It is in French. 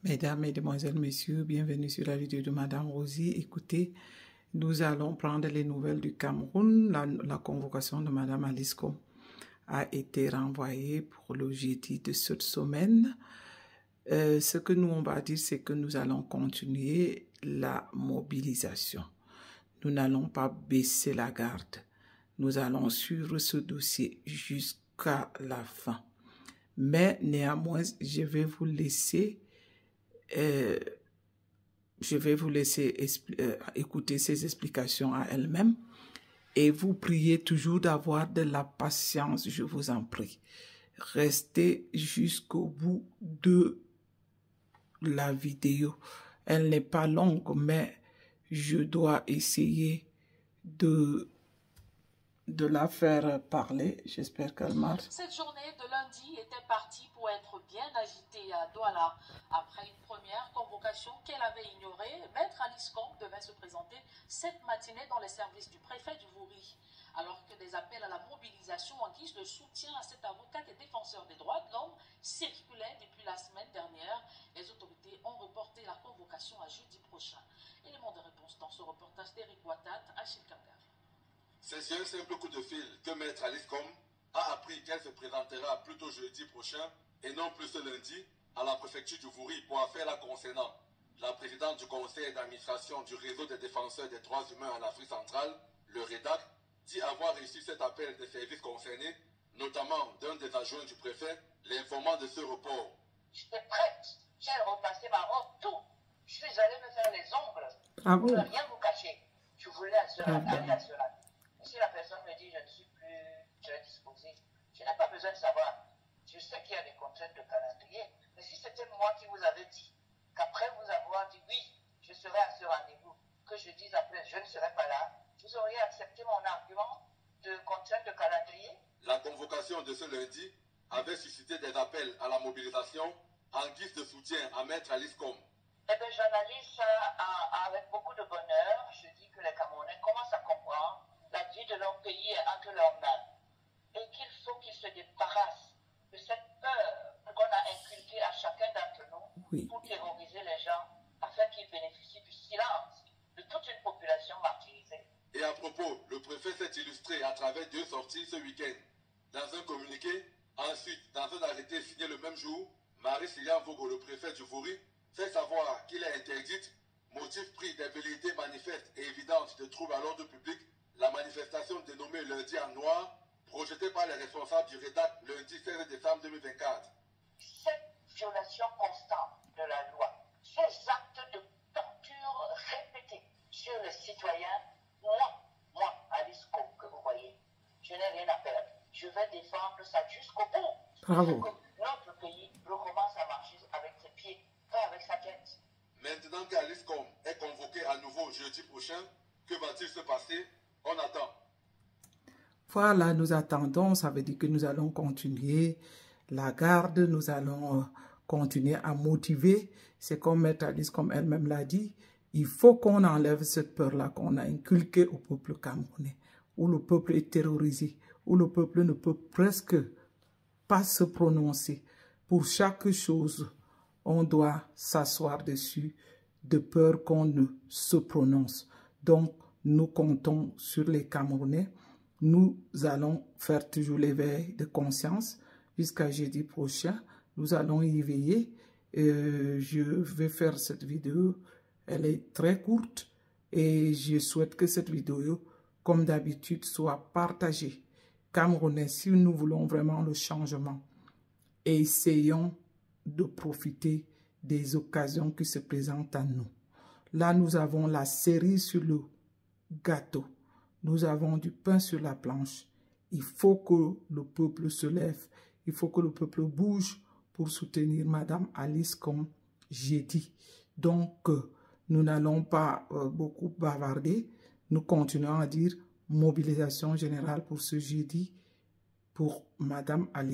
Mesdames, Mesdemoiselles, Messieurs, bienvenue sur la vidéo de Madame Rosie. Écoutez, nous allons prendre les nouvelles du Cameroun. La convocation de Madame Alice Combes a été renvoyée pour le jeudi de cette semaine. Ce que nous, on va dire, c'est que nous allons continuer la mobilisation. Nous n'allons pas baisser la garde. Nous allons suivre ce dossier jusqu'à la fin. Mais néanmoins, je vais vous laisser écouter ces explications à elle-même et vous priez toujours d'avoir de la patience, je vous en prie. Restez jusqu'au bout de la vidéo. Elle n'est pas longue, mais je dois essayer de la faire parler. J'espère qu'elle marche. Cette journée de lundi était partie pour être bien agitée à Douala. Après une première convocation qu'elle avait ignorée, Maître Alice Combes devait se présenter cette matinée dans les services du préfet du Vouri. Alors que des appels à la mobilisation en guise de soutien à cet avocat et défenseur des droits de l'homme circulaient depuis la semaine dernière, les autorités ont reporté la convocation à jeudi prochain. Élément de réponse dans ce reportage d'Éric Ouattat à Chilkanga. C'est sur un simple coup de fil que Maître Alice Combes a appris qu'elle se présentera plutôt jeudi prochain et non plus ce lundi à la préfecture du Vouri pour affaire la concernant. La présidente du conseil d'administration du réseau des défenseurs des droits humains en Afrique centrale, le REDAC, dit avoir reçu cet appel des services concernés, notamment d'un des adjoints du préfet, l'informant de ce report. J'étais prête, j'ai repassé ma robe, tout. Je suis allée me faire les ongles. Bravo. Je ne veux rien vous cacher. Je voulais aller à Cela. Si la personne me dit je ne suis plus très disposée, je n'ai pas besoin de savoir. Je sais qu'il y a des contraintes de calendrier, mais si c'était moi qui vous avais dit qu'après vous avoir dit oui, je serai à ce rendez-vous, que je dise après je ne serai pas là, vous auriez accepté mon argument de contrainte de calendrier? La convocation de ce lundi avait suscité des appels à la mobilisation en guise de soutien à Maître Alice Combes. Eh bien, j'analyse ça avec beaucoup de bonheur. Je dis que les Camerounais commencent à comprendre la vie de leur pays est entre leurs mains et qu'il faut qu'ils se débarrassent de cette peur qu'on a inculquée à chacun d'entre nous pour terroriser les gens afin qu'ils bénéficient du silence de toute une population martyrisée. Et à propos, le préfet s'est illustré à travers 2 sorties ce week-end. Dans un communiqué, ensuite, dans un arrêté signé le même jour, Marie-Sylvain Vogo, le préfet du Vouri, fait savoir qu'il est interdite, motif pris des velléités manifestes et évidentes de troubles à l'ordre public, la manifestation dénommée Lundi en Noir, projetée par les responsables du REDAC lundi 16 décembre 2024. Cette violation constante de la loi, ces actes de torture répétés sur les citoyens, moi, Alice Combes, que vous voyez, je n'ai rien à perdre. Je vais défendre ça jusqu'au bout. Bravo. Pour que notre pays recommence à marcher avec ses pieds, pas avec sa tête. Maintenant qu'Alice Combes est convoquée à nouveau jeudi prochain, que va-t-il se passer? On attend. Voilà, nous attendons, ça veut dire que nous allons continuer la garde, nous allons continuer à motiver. C'est comme Maître Alice, comme elle-même l'a dit, il faut qu'on enlève cette peur-là qu'on a inculquée au peuple camerounais, où le peuple est terrorisé, où le peuple ne peut presque pas se prononcer. Pour chaque chose, on doit s'asseoir dessus, de peur qu'on ne se prononce. Donc, nous comptons sur les Camerounais. Nous allons faire toujours l'éveil de conscience jusqu'à jeudi prochain. Nous allons y veiller. Je vais faire cette vidéo. Elle est très courte et je souhaite que cette vidéo, comme d'habitude, soit partagée. Camerounais, si nous voulons vraiment le changement, essayons de profiter des occasions qui se présentent à nous. Là, nous avons la cerise sur le gâteau. Nous avons du pain sur la planche. Il faut que le peuple se lève. Il faut que le peuple bouge pour soutenir Madame Alice comme j'ai dit. Donc, nous n'allons pas beaucoup bavarder. Nous continuons à dire mobilisation générale pour ce jeudi pour Madame Alice.